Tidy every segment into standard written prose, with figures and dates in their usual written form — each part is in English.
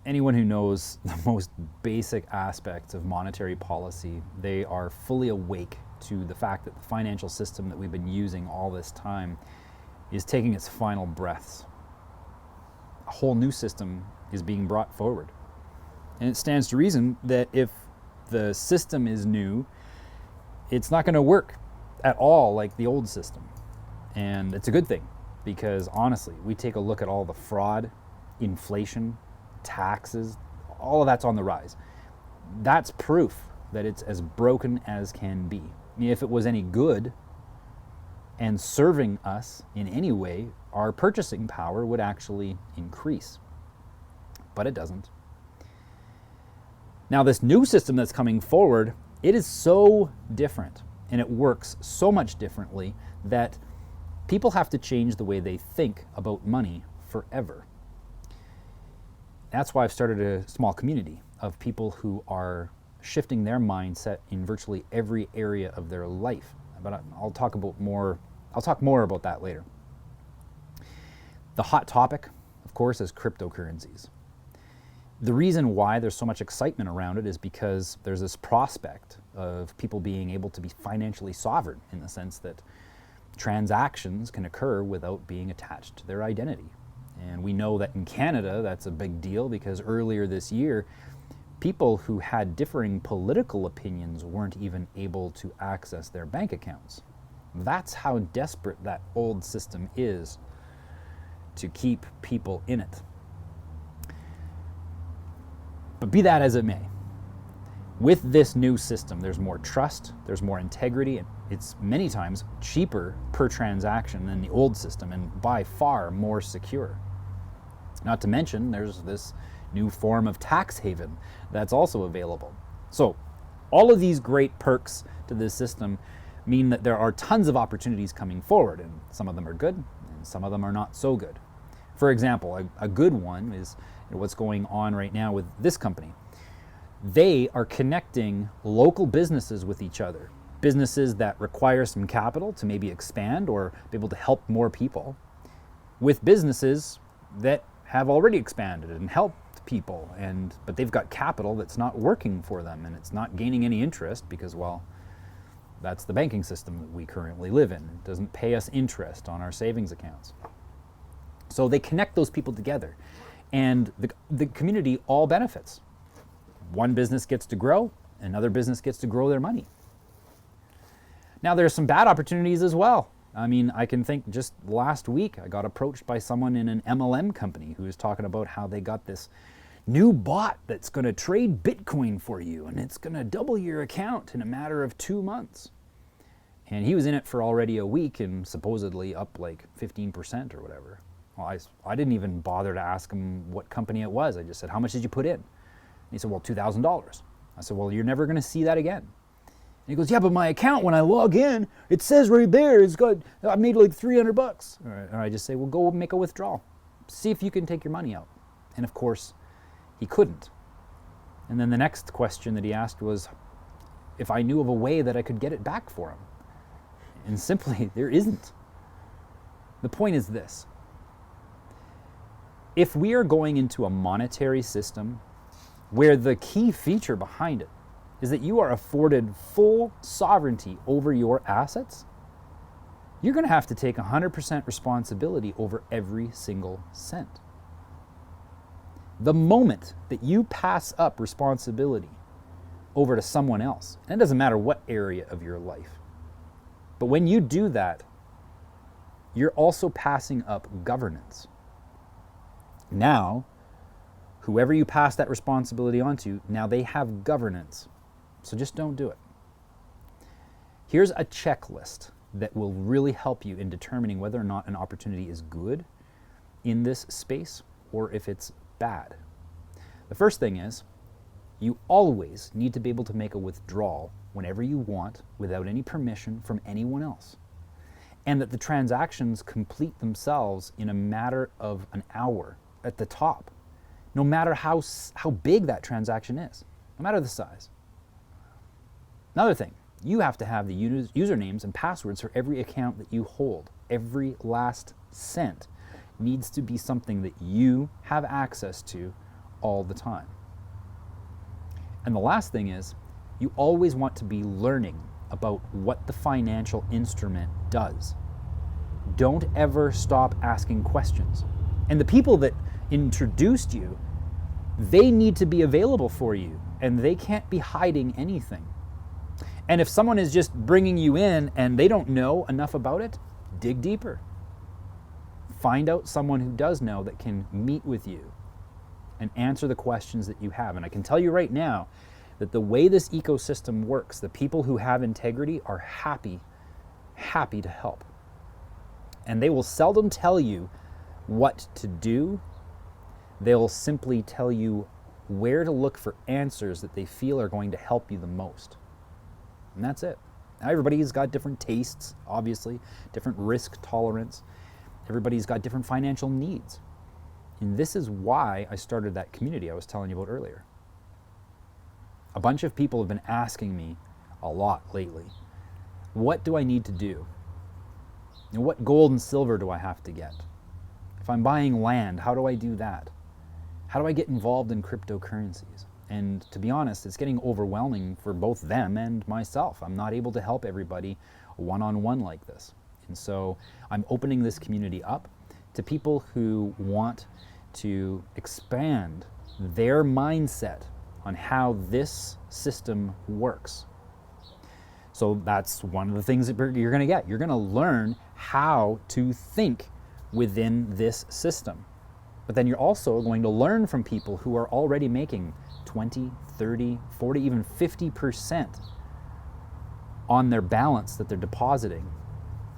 anyone who knows the most basic aspects of monetary policy, they are fully awake to the fact that the financial system that we've been using all this time is taking its final breaths. A whole new system is being brought forward. And it stands to reason that if the system is new, it's not going to work at all like the old system. And it's a good thing, because honestly, we take a look at all the fraud, inflation, taxes, all of that's on the rise. That's proof that it's as broken as can be. I mean, if it was any good and serving us in any way, our purchasing power would actually increase. But it doesn't. Now, this new system that's coming forward, it is so different and it works so much differently that people have to change the way they think about money forever. That's why I've started a small community of people who are shifting their mindset in virtually every area of their life. But I'll talk more about that later. The hot topic, of course, is cryptocurrencies. The reason why there's so much excitement around it is because there's this prospect of people being able to be financially sovereign, in the sense that transactions can occur without being attached to their identity. And we know that in Canada, that's a big deal, because earlier this year, people who had differing political opinions weren't even able to access their bank accounts. That's how desperate that old system is to keep people in it. But be that as it may, with this new system, there's more trust, there's more integrity, and it's many times cheaper per transaction than the old system, and by far more secure. Not to mention, there's this new form of tax haven that's also available. So all of these great perks to this system mean that there are tons of opportunities coming forward, and some of them are good and some of them are not so good. For example, a good one is what's going on right now with this company. They are connecting local businesses with each other, businesses that require some capital to maybe expand or be able to help more people, with businesses that have already expanded and helped people, but they've got capital that's not working for them and it's not gaining any interest because, well, that's the banking system that we currently live in. It doesn't pay us interest on our savings accounts. So they connect those people together, and the community all benefits. One business gets to grow, another business gets to grow their money. Now, there's some bad opportunities as well. I mean, I can think just last week I got approached by someone in an MLM company who was talking about how they got this new bot that's going to trade Bitcoin for you, and it's going to double your account in a matter of 2 months. And he was in it for already a week and supposedly up like 15% or whatever. Well, I didn't even bother to ask him what company it was. I just said, how much did you put in? And he said, well, $2,000. I said, well, you're never going to see that again. And he goes, yeah, but my account, when I log in, it says right there, I made like $300. All right. And I just say, well, go make a withdrawal. See if you can take your money out. And of course, he couldn't. And then the next question that he asked was if I knew of a way that I could get it back for him. And simply, there isn't. The point is this. If we are going into a monetary system where the key feature behind it is that you are afforded full sovereignty over your assets, you're going to have to take 100% responsibility over every single cent. The moment that you pass up responsibility over to someone else, and it doesn't matter what area of your life, but when you do that, you're also passing up governance. Now, whoever you pass that responsibility onto, now they have governance. So just don't do it. Here's a checklist that will really help you in determining whether or not an opportunity is good in this space or if it's bad. The first thing is, you always need to be able to make a withdrawal whenever you want without any permission from anyone else. And that the transactions complete themselves in a matter of an hour at the top, no matter how big that transaction is, no matter the size. Another thing, you have to have the usernames and passwords for every account that you hold. Every last cent needs to be something that you have access to all the time. And the last thing is, you always want to be learning about what the financial instrument does. Don't ever stop asking questions. And the people that introduced you, they need to be available for you, and they can't be hiding anything. And if someone is just bringing you in and they don't know enough about it, dig deeper. Find out someone who does know that can meet with you and answer the questions that you have. And I can tell you right now that the way this ecosystem works, the people who have integrity are happy to help. And they will seldom tell you what to do. They'll simply tell you where to look for answers that they feel are going to help you the most. And that's it. Now, everybody's got different tastes, obviously, different risk tolerance. Everybody's got different financial needs. And this is why I started that community I was telling you about earlier. A bunch of people have been asking me a lot lately, what do I need to do? And what gold and silver do I have to get? If I'm buying land, how do I do that? How do I get involved in cryptocurrencies? And to be honest, it's getting overwhelming for both them and myself. I'm not able to help everybody one-on-one like this. And so I'm opening this community up to people who want to expand their mindset on how this system works. So that's one of the things that you're going to get. You're going to learn how to think within this system. But then you're also going to learn from people who are already making 20, 30, 40, even 50% on their balance that they're depositing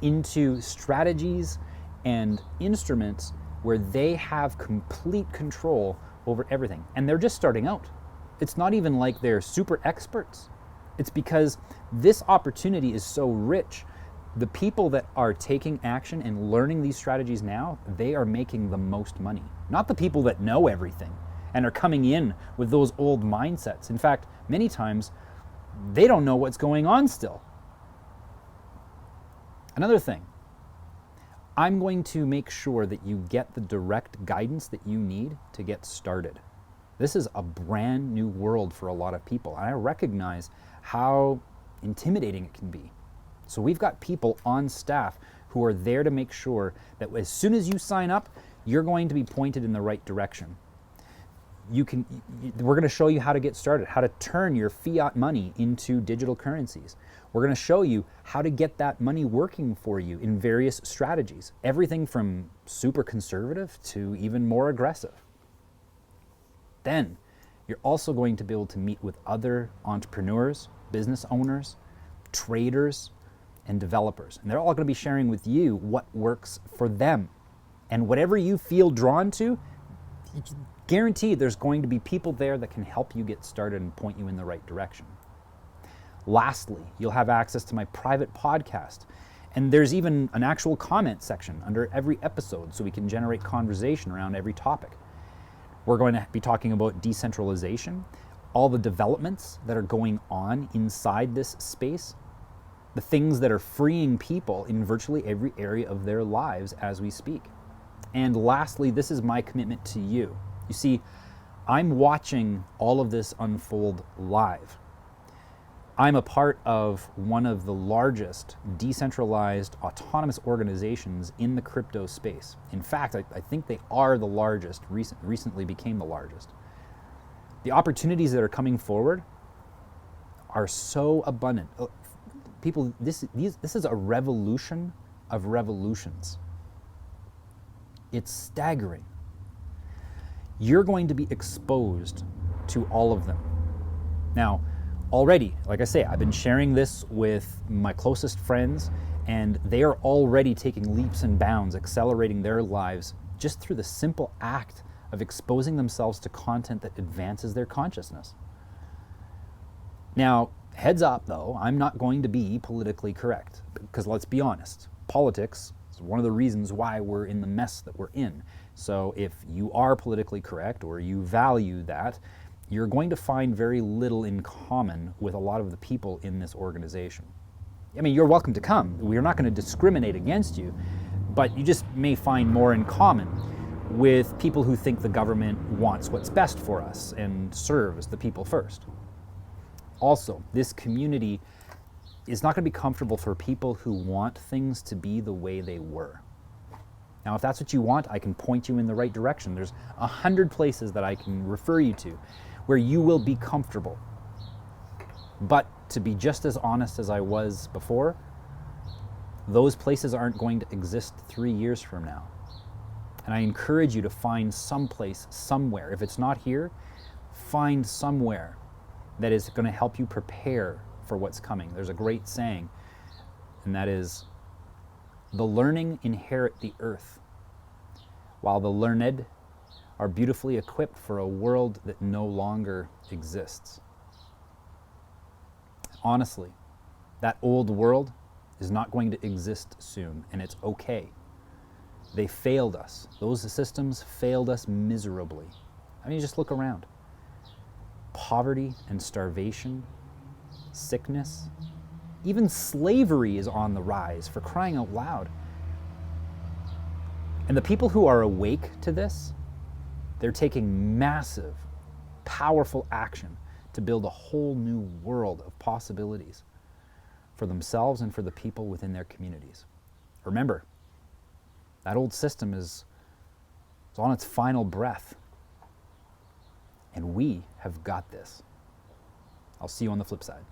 into strategies and instruments where they have complete control over everything. And they're just starting out. It's not even like they're super experts. It's because this opportunity is so rich. The people that are taking action and learning these strategies now, they are making the most money. Not the people that know everything and are coming in with those old mindsets. In fact, many times, they don't know what's going on still. Another thing, I'm going to make sure that you get the direct guidance that you need to get started. This is a brand new world for a lot of people, and I recognize how intimidating it can be. So we've got people on staff who are there to make sure that as soon as you sign up, you're going to be pointed in the right direction. We're going to show you how to get started, how to turn your fiat money into digital currencies. We're going to show you how to get that money working for you in various strategies, everything from super conservative to even more aggressive. Then you're also going to be able to meet with other entrepreneurs, business owners, traders, and developers. And they're all going to be sharing with you what works for them. And whatever you feel drawn to, guaranteed there's going to be people there that can help you get started and point you in the right direction. Lastly, you'll have access to my private podcast. And there's even an actual comment section under every episode so we can generate conversation around every topic. We're going to be talking about decentralization, all the developments that are going on inside this space, the things that are freeing people in virtually every area of their lives as we speak. And lastly, this is my commitment to you. You see, I'm watching all of this unfold live. I'm a part of one of the largest decentralized autonomous organizations in the crypto space. In fact, I think they are the largest, recently became the largest. The opportunities that are coming forward are so abundant. People, this is a revolution of revolutions. It's staggering. You're going to be exposed to all of them. Now, already, like I say, I've been sharing this with my closest friends, and they are already taking leaps and bounds, accelerating their lives just through the simple act of exposing themselves to content that advances their consciousness. Now, heads up though, I'm not going to be politically correct, because let's be honest, politics is one of the reasons why we're in the mess that we're in. So if you are politically correct or you value that, you're going to find very little in common with a lot of the people in this organization. I mean, you're welcome to come. We're not going to discriminate against you, but you just may find more in common with people who think the government wants what's best for us and serves the people first. Also, this community is not going to be comfortable for people who want things to be the way they were. Now, if that's what you want, I can point you in the right direction. There's 100 places that I can refer you to where you will be comfortable. But to be just as honest as I was before, those places aren't going to exist 3 years from now. And I encourage you to find some place, somewhere. If it's not here, find somewhere that is going to help you prepare for what's coming. There's a great saying, and that is, the learning inherit the earth, while the learned are beautifully equipped for a world that no longer exists. Honestly, that old world is not going to exist soon, and it's okay. They failed us. Those systems failed us miserably. I mean, just look around. Poverty and starvation, sickness, even slavery is on the rise, for crying out loud. And the people who are awake to this, they're taking massive, powerful action to build a whole new world of possibilities for themselves and for the people within their communities. Remember, that old system is on its final breath. And we have got this. I'll see you on the flip side.